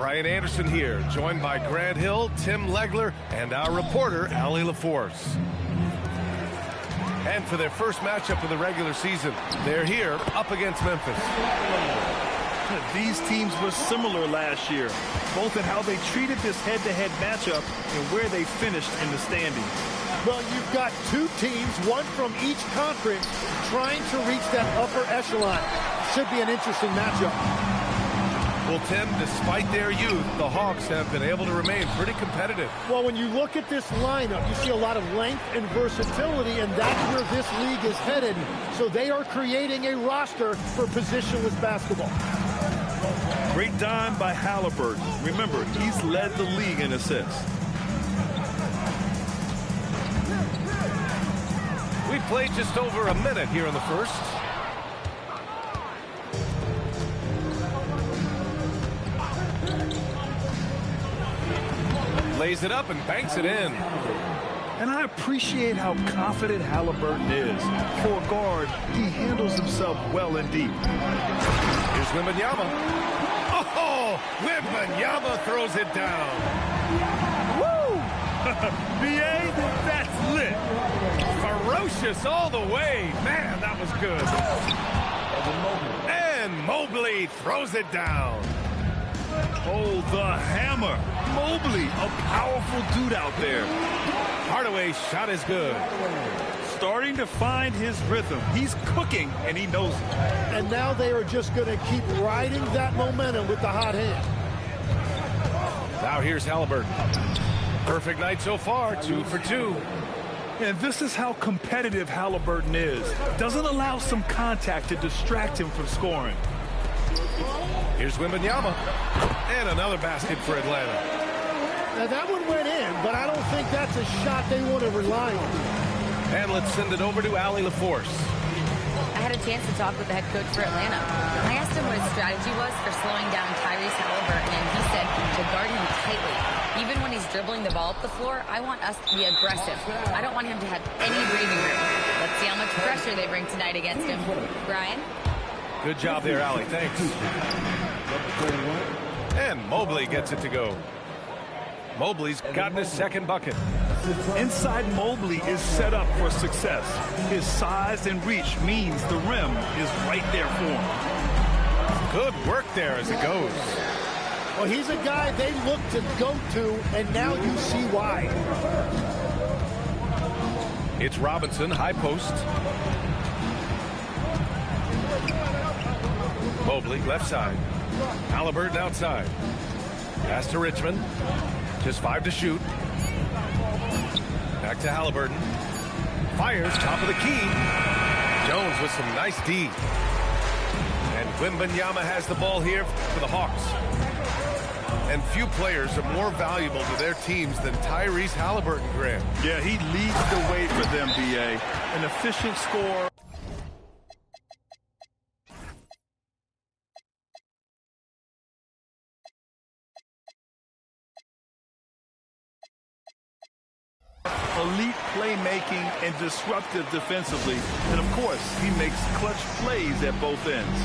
Brian Anderson here, joined by Grant Hill, Tim Legler, and our reporter, Allie LaForce. And for their first matchup of the regular season, they're here up against Memphis. These teams were similar last year, both in how they treated this head-to-head matchup and where they finished in the standings. Well, you've got two teams, one from each conference, trying to reach that upper echelon. Should be an interesting matchup. Well, Tim, despite their youth, the Hawks have been able to remain pretty competitive. Well, when you look at this lineup, you see a lot of length and versatility, and that's where this league is headed. So they are creating a roster for positionless basketball. Great dime by Halliburton. Remember, he's led the league in assists. We played just over a minute here in the first. Lays it up and banks it in. And I appreciate how confident Halliburton is. For a guard, he handles himself well and deep. Here's Wembanyama. Oh, Wembanyama throws it down. Woo! B.A., that's lit. Ferocious all the way. Man, that was good. And Mobley throws it down. Oh, the hammer. Mobley, a powerful dude out there. Hardaway's shot is good. Starting to find his rhythm. He's cooking, and he knows it. And now they are just going to keep riding that momentum with the hot hand. Now here's Halliburton. Perfect night so far, 2 for 2. And this is how competitive Halliburton is. Doesn't allow some contact to distract him from scoring. Here's Wembanyama. And another basket for Atlanta. Now that one went in, but I don't think that's a shot they want to rely on. And let's send it over to Allie LaForce. I had a chance to talk with the head coach for Atlanta. I asked him what his strategy was for slowing down Tyrese Halliburton, and he said to guard him tightly. Even when he's dribbling the ball up the floor, I want us to be aggressive. I don't want him to have any breathing room. Let's see how much pressure they bring tonight against him. Brian? Good job there, Allie. Thanks. And Mobley gets it to go. Mobley's gotten his second bucket. Inside Mobley is set up for success. His size and reach means the rim is right there for him. Good work there as it goes. Well, he's a guy they look to go to, and now you see why. It's Robinson, high post. Mobley, left side. Halliburton outside. Pass to Richmond. Just 5 to shoot. Back to Halliburton. Fires, top of the key. Jones with some nice D. And Wembanyama has the ball here for the Hawks. And few players are more valuable to their teams than Tyrese Halliburton, Grant. Yeah, he leads the way for them, B.A. An efficient scorer. Elite playmaking and disruptive defensively. And, of course, he makes clutch plays at both ends.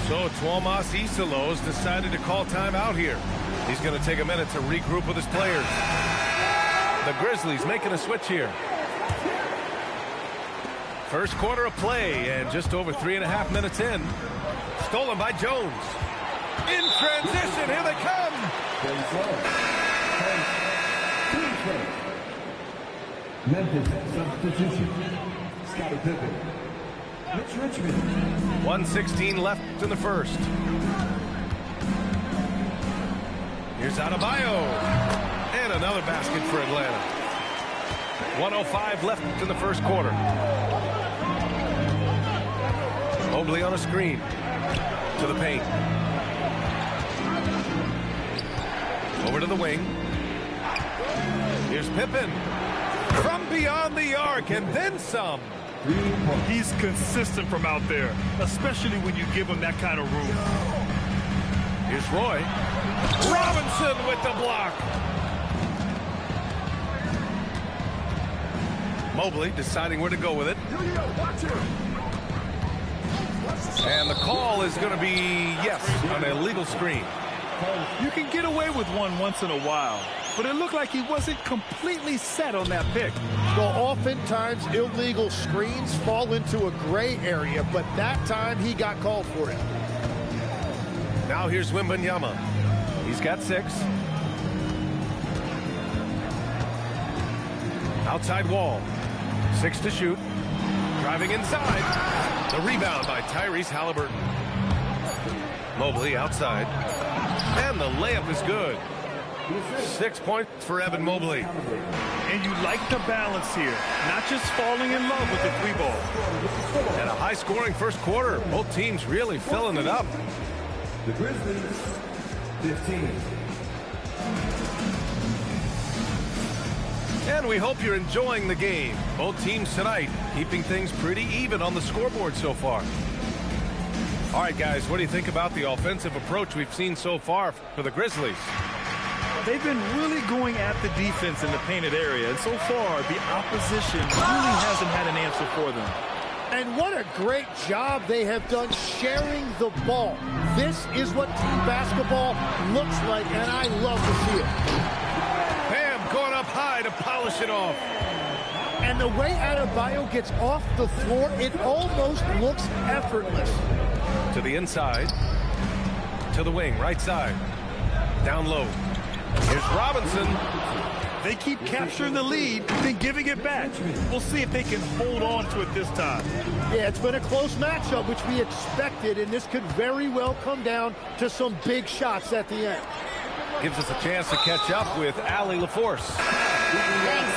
So Tuomas Isalos decided to call timeout here. He's going to take a minute to regroup with his players. The Grizzlies making a switch here. First quarter of play and just over 3.5 minutes in. Stolen by Jones. In transition, here they come. Memphis substitution. Scottie Pippen. Mitch Richmond. 1:16 left in the first. Here's Adebayo. And another basket for Atlanta. 1:05 left in the first quarter. Mobley on a screen. To the paint. Over to the wing. Here's Pippen. From beyond the arc and then some. He's consistent from out there, especially when you give him that kind of room. Here's Roy. Robinson with the block. Mobley deciding where to go with it. And the call is going to be, yes, an illegal screen. You can get away with one once in a while, but it looked like he wasn't completely set on that pick. Well, oftentimes illegal screens fall into a gray area, but that time he got called for it. Now here's Wembanyama. He's got 6. Outside wall. 6 to shoot. Driving inside. The rebound by Tyrese Halliburton. Mobley outside. And the layup is good. 6 points for Evan Mobley. And you like the balance here. Not just falling in love with the 3-ball. And a high-scoring first quarter. Both teams really filling it up. The Grizzlies, 15. And we hope you're enjoying the game. Both teams tonight keeping things pretty even on the scoreboard so far. All right, guys, what do you think about the offensive approach we've seen so far for the Grizzlies? They've been really going at the defense in the painted area, and so far the opposition really hasn't had an answer for them. And what a great job they have done sharing the ball. This is what team basketball looks like, and I love to see it. Bam, going up high to polish it off. And the way Adebayo gets off the floor, it almost looks effortless. To the inside. To the wing, right side. Down low. Here's Robinson. They keep capturing the lead, then giving it back. We'll see if they can hold on to it this time. Yeah, it's been a close matchup, which we expected, and this could very well come down to some big shots at the end. Gives us a chance to catch up with Allie LaForce. Thanks.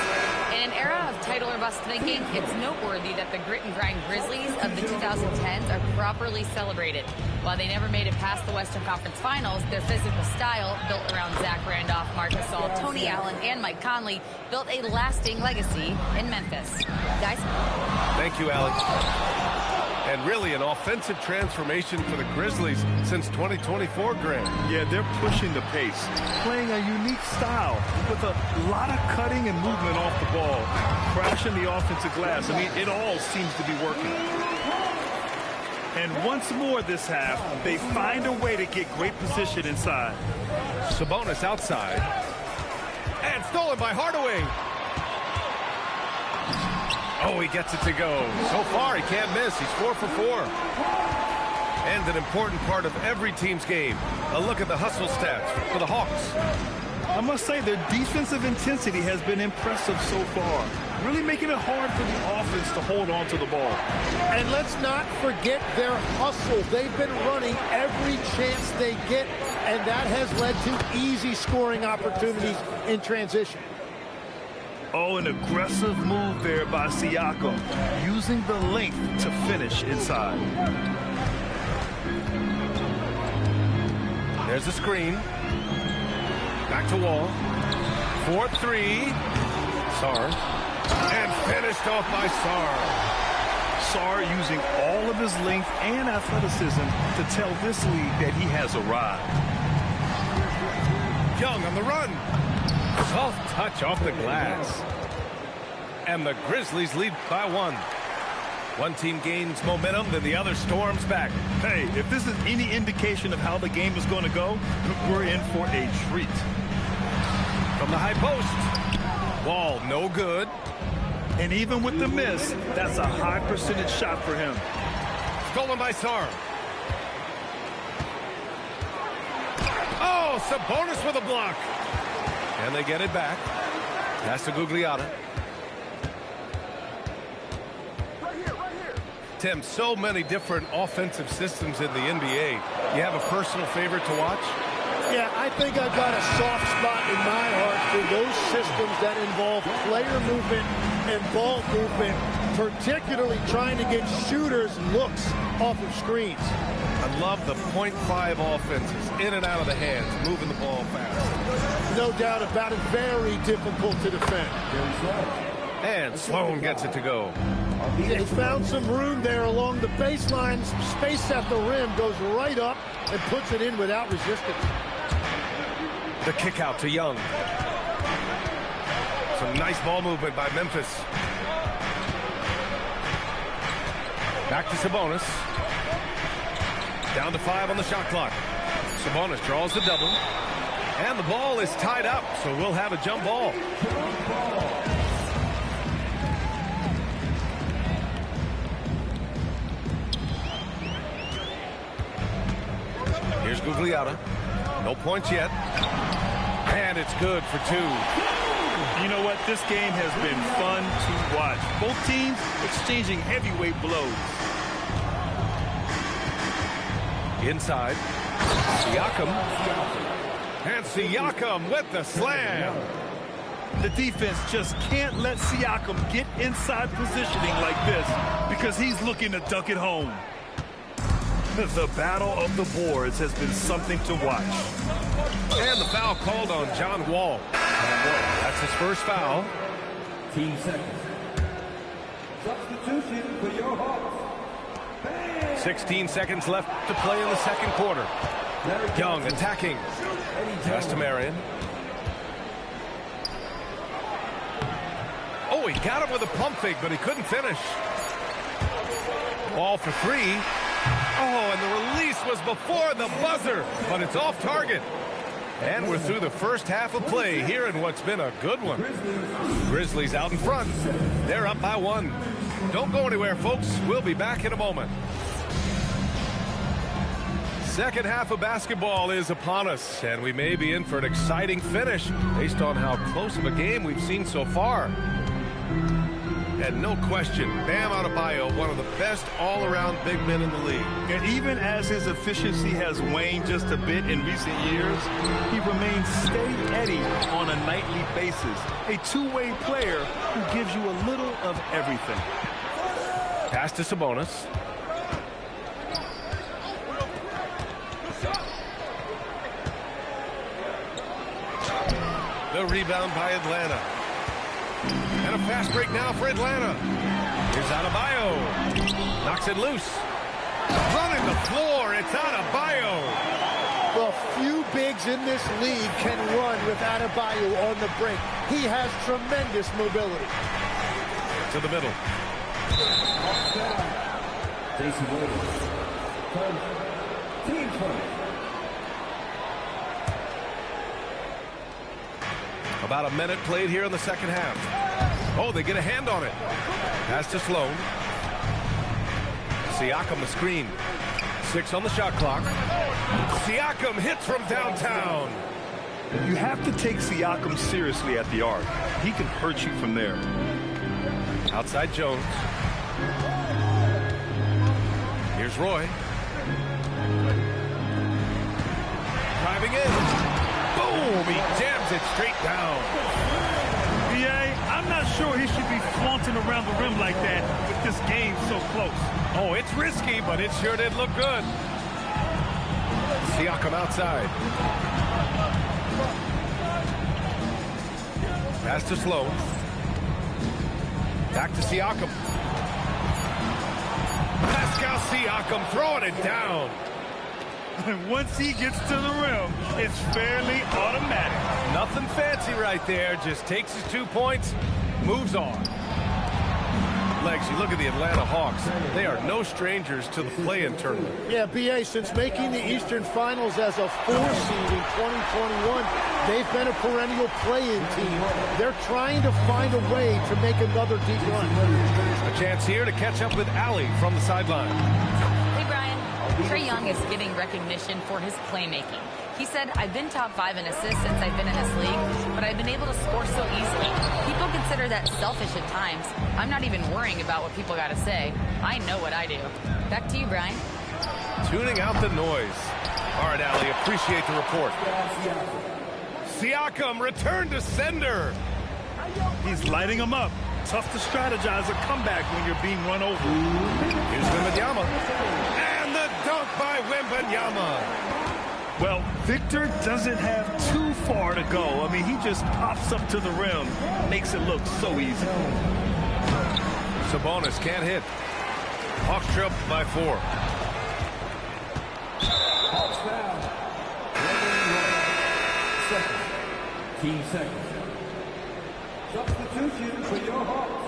In an era of title or bust thinking, it's noteworthy that the grit and grind Grizzlies of the 2010s are properly celebrated. While they never made it past the Western Conference Finals, their physical style, built around Zach Randolph, Marc Gasol, Tony Allen, and Mike Conley, built a lasting legacy in Memphis. Guys? Thank you, Alex. And really an offensive transformation for the Grizzlies since 2024, Grant. Yeah, they're pushing the pace, playing a unique style with a lot of cutting and movement off the ball, crashing the offensive glass. I mean, it all seems to be working. And once more this half, they find a way to get great position inside. Sabonis outside. And stolen by Hardaway. Oh, he gets it to go. So far, he can't miss. He's 4 for 4. And an important part of every team's game. A look at the hustle stats for the Hawks. I must say their defensive intensity has been impressive so far. Really making it hard for the offense to hold on to the ball. And let's not forget their hustle. They've been running every chance they get, and that has led to easy scoring opportunities in transition. Oh, an aggressive move there by Siakam, using the length to finish inside. There's a screen. Back to Wall. 4-3. Sarr. And finished off by Sarr. Sarr using all of his length and athleticism to tell this league that he has arrived. Young on the run. Soft touch off the glass. And the Grizzlies lead by 1. One team gains momentum, then the other storms back. Hey, if this is any indication of how the game is going to go, we're in for a treat. From the high post. Wall, no good. And even with the miss, that's a high percentage shot for him. Stolen by Sarr. Oh, Sabonis with a block. And they get it back. Pass to Gugliotta. Tim, so many different offensive systems in the NBA. You have a personal favorite to watch? Yeah, I think I've got a soft spot in my heart for those systems that involve player movement and ball movement, particularly trying to get shooters looks off of screens. I love the .5 offenses, in and out of the hands, moving the ball fast. No doubt about it, very difficult to defend. And Sloan gets it to go. He found some room there along the baseline. Space at the rim, goes right up and puts it in without resistance. The kick out to Young. Some nice ball movement by Memphis. Back to Sabonis. Down to 5 on the shot clock. Sabonis draws the double. And the ball is tied up, so we'll have a jump ball. Here's Gugliotta. No points yet. And it's good for 2. You know what? This game has been fun to watch. Both teams exchanging heavyweight blows. Inside. Siakam. And Siakam with the slam. The defense just can't let Siakam get inside positioning like this because he's looking to dunk it home. The battle of the boards has been something to watch. And the foul called on John Wall. That's his first foul. 15 seconds. Substitution for your Hawks. 16 seconds left to play in the second quarter. Young attacking. Pass to Marion. Oh, he got him with a pump fake, but he couldn't finish. Ball for 3. Oh, and the release was before the buzzer, but it's off target. And we're through the first half of play here in what's been a good one. Grizzlies out in front. They're up by 1. Don't go anywhere, folks. We'll be back in a moment. Second half of basketball is upon us, and we may be in for an exciting finish based on how close of a game we've seen so far. And no question, Bam Adebayo, one of the best all-around big men in the league. And even as his efficiency has waned just a bit in recent years, he remains steady on a nightly basis. A two-way player who gives you a little of everything. Pass to Sabonis. The rebound by Atlanta. And a fast break now for Atlanta. Here's Adebayo. Knocks it loose. Running the floor. It's Adebayo. Well, few bigs in this league can run with Adebayo on the break. He has tremendous mobility. To the middle. Jason Williams. Team point. About a minute played here in the second half. Oh, they get a hand on it. Pass to Sloan. Siakam the screen. 6 on the shot clock. Siakam hits from downtown. You have to take Siakam seriously at the arc. He can hurt you from there. Outside Jones. Here's Roy. Driving in. Boom! He jams it straight down. I'm not sure he should be flaunting around the rim like that with this game so close. Oh, it's risky, but it sure did look good. Siakam outside. Pass to Sloan. Back to Siakam. Pascal Siakam throwing it down. And once he gets to the rim, it's fairly automatic. Nothing fancy right there. Just takes his 2 points, moves on. Legs, you look at the Atlanta Hawks. They are no strangers to the play-in tournament. Yeah, BA, since making the Eastern Finals as a 4 seed in 2021, they've been a perennial play-in team. They're trying to find a way to make another deep run. A chance here to catch up with Allie from the sideline. Hey, Brian. Trae Young is getting recognition for his playmaking. He said, I've been top 5 in assists since I've been in this league, but I've been able to score so easily. People consider that selfish at times. I'm not even worrying about what people got to say. I know what I do. Back to you, Brian. Tuning out the noise. All right, Allie, appreciate the report. Siakam returned to sender. He's lighting them up. Tough to strategize a comeback when you're being run over. Here's Wembanyama. And the dunk by Wembanyama. Well, Victor doesn't have too far to go. I mean, he just pops up to the rim, makes it look so easy. Sabonis can't hit. Hawks trail by 4. Hawks foul. 15 seconds. Substitution for your Hawks.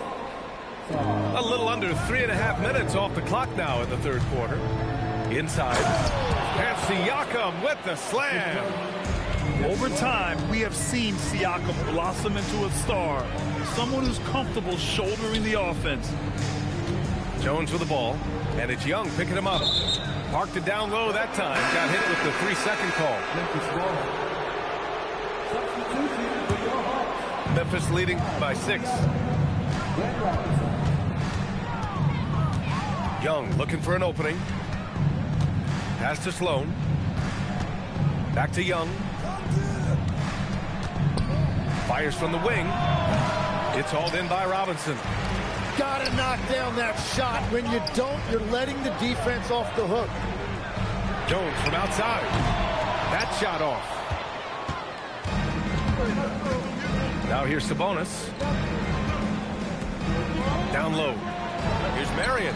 A little under 3.5 minutes off the clock now in the third quarter. Inside. And Siakam with the slam. Over time, we have seen Siakam blossom into a star, someone who's comfortable shouldering the offense. Jones with the ball, and it's Young picking him up. Parked it down low that time. Got hit with the 3-second call. Memphis leading by 6. Young looking for an opening. Pass to Sloan. Back to Young. Fires from the wing. It's hauled in by Robinson. Gotta knock down that shot. When you don't, you're letting the defense off the hook. Jones from outside. That shot off. Now here's Sabonis. Down low. Here's Marion.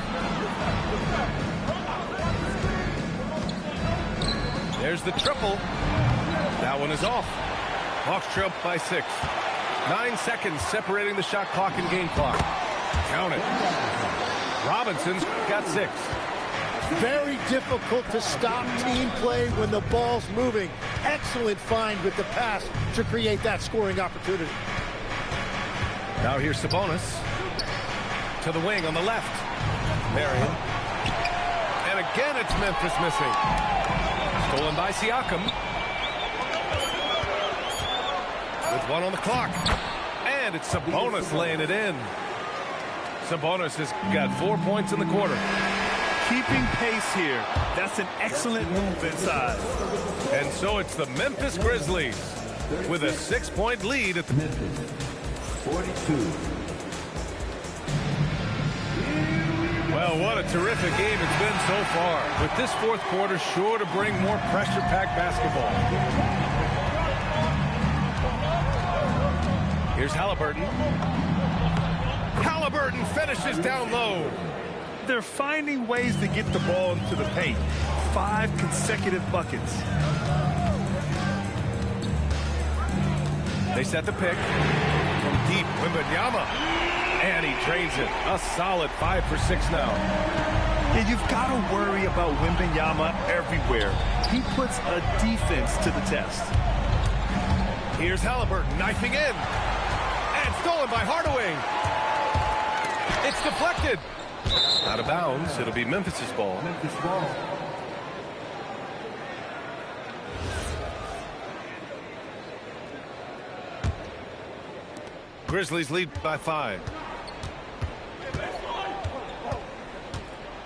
There's the triple. That one is off. Hawks trail by 6. 9 seconds separating the shot clock and game clock. Count it. Robinson's got 6. Very difficult to stop team play when the ball's moving. Excellent find with the pass to create that scoring opportunity. Now here's Sabonis. To the wing on the left. Marion. And again it's Memphis missing. Stolen by Siakam. With 1 on the clock. And it's Sabonis laying it in. Sabonis has got 4 points in the quarter. Keeping pace here. That's an excellent move inside. And so it's the Memphis Grizzlies with a 6-point lead at the Memphis, 42. Well, what a terrific game it's been so far. With this fourth quarter sure to bring more pressure-packed basketball. Here's Halliburton. Halliburton finishes down low. They're finding ways to get the ball into the paint. 5 consecutive buckets. They set the pick. From deep, Wembanyama. And he drains it. A solid 5 for 6 now. And you've got to worry about Wembanyama everywhere. He puts a defense to the test. Here's Halliburton knifing in. And stolen by Hardaway. It's deflected. Out of bounds. It'll be Memphis's ball. Memphis ball. Grizzlies lead by 5.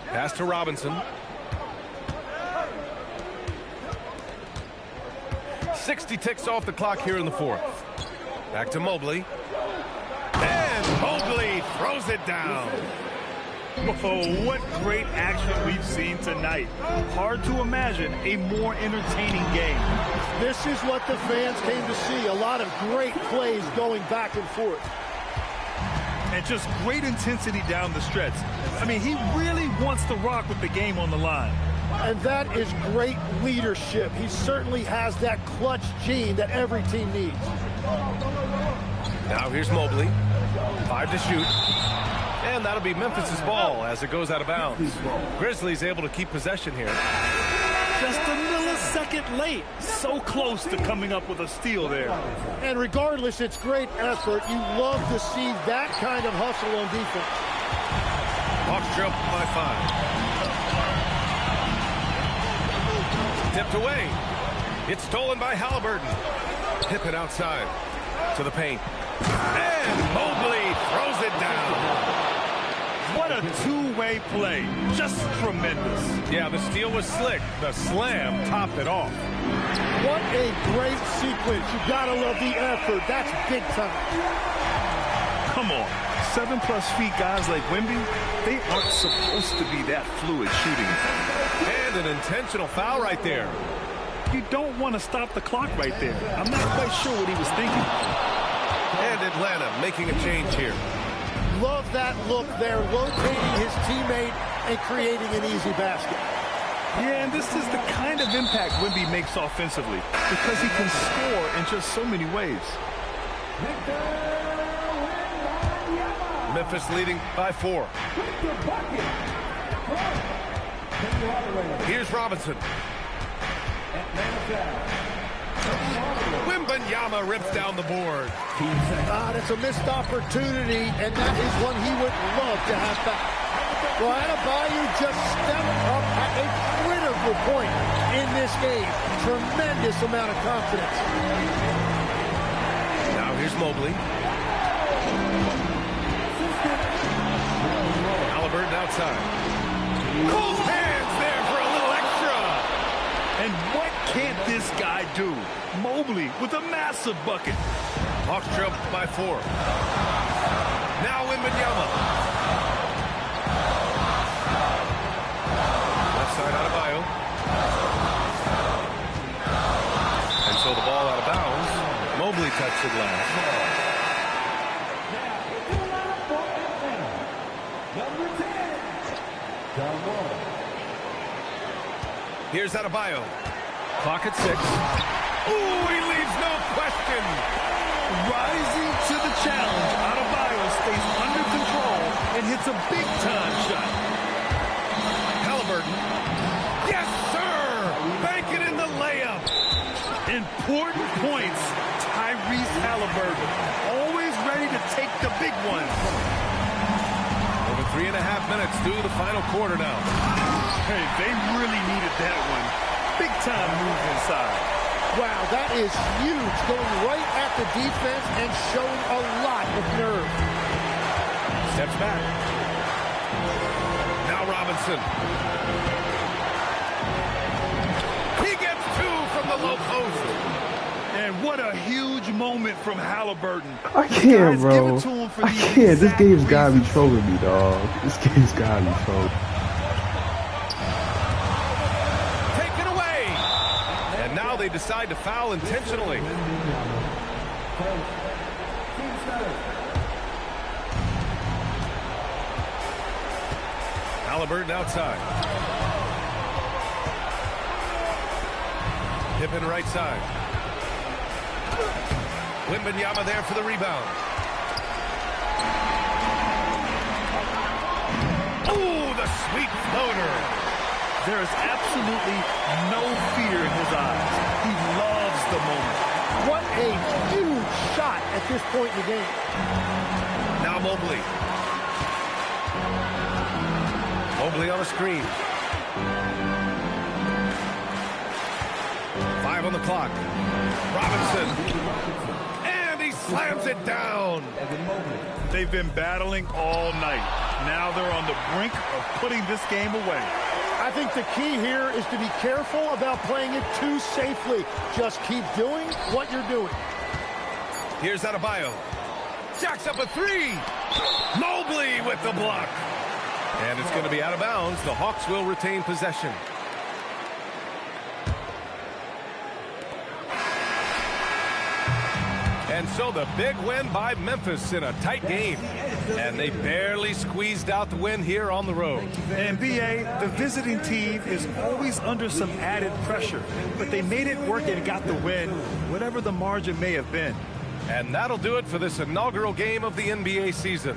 Pass to Robinson. 60 ticks off the clock here in the fourth. Back to Mobley. And Mobley throws it down. Oh, what great action we've seen tonight. Hard to imagine a more entertaining game. This is what the fans came to see. A lot of great plays going back and forth. And just great intensity down the stretch. I mean, he really wants to rock with the game on the line. And that is great leadership. He certainly has that clutch gene that every team needs. Now here's Mobley. 5 to shoot. And that'll be Memphis's ball as it goes out of bounds. Grizzlies able to keep possession here. Just a millisecond late. So close to coming up with a steal there. And regardless, it's great effort. You love to see that kind of hustle on defense. Hawks trail by 5. Tipped away. It's stolen by Halliburton. Pippen outside to the paint. And Mobley throws it down. What a two-way play. Just tremendous. Yeah, the steal was slick. The slam topped it off. What a great sequence. You gotta love the effort. That's big time. Come on. 7+ feet guys like Wemby, they aren't supposed to be that fluid shooting. And an intentional foul right there. You don't want to stop the clock right there. I'm not quite sure what he was thinking. And Atlanta making a change here. Love that look there, locating his teammate and creating an easy basket. Yeah, and this is the kind of impact Wemby makes offensively because he can score in just so many ways. Memphis leading by 4. Here's Robinson. Wembanyama rips down the board. That's a missed opportunity, and that is one he would love to have back. Well, Adebayo just stepped up at a critical point in this game. Tremendous amount of confidence. Now here's Mobley. Halliburton outside. Cold hands there for a little extra. And what can't this guy do? Mobley with a massive bucket. Hawks trail by 4. Now Wembanyama. Left side Adebayo. And so the ball out of bounds. Mobley touched it last. Here's Adebayo. Clock at 6. Ooh, he leaves no question. Rising to the challenge, Adebayo stays under control and hits a big-time shot. Halliburton. Yes, sir! Bank it in the layup. Important points. Tyrese Halliburton, always ready to take the big ones. Over 3.5 minutes through the final quarter now. Hey, they really needed that one. Big-time move inside. Wow, that is huge, going right at the defense and showing a lot of nerve. Steps back. Now Robinson. He gets 2 from the low post. And what a huge moment from Halliburton. I can't, bro. I can't. This game's gotta be trolling me, dog. This game's gotta be trolling. They decide to foul intentionally. Halliburton outside. Pippen right side. Wembanyama there for the rebound. Ooh, the sweet floater. There is absolutely no fear in his eyes. He loves the moment. What a huge shot at this point in the game. Now Mobley. Mobley on the screen. 5 on the clock. Robinson. And he slams it down. They've been battling all night. Now they're on the brink of putting this game away. I think the key here is to be careful about playing it too safely. Just keep doing what you're doing. Here's Adebayo. Jacks up a 3. Mobley with the block. And it's going to be out of bounds. The Hawks will retain possession. And so the big win by Memphis in a tight game. And they barely squeezed out the win here on the road. And B.A., the visiting team is always under some added pressure. But they made it work and got the win, whatever the margin may have been. And that'll do it for this inaugural game of the NBA season.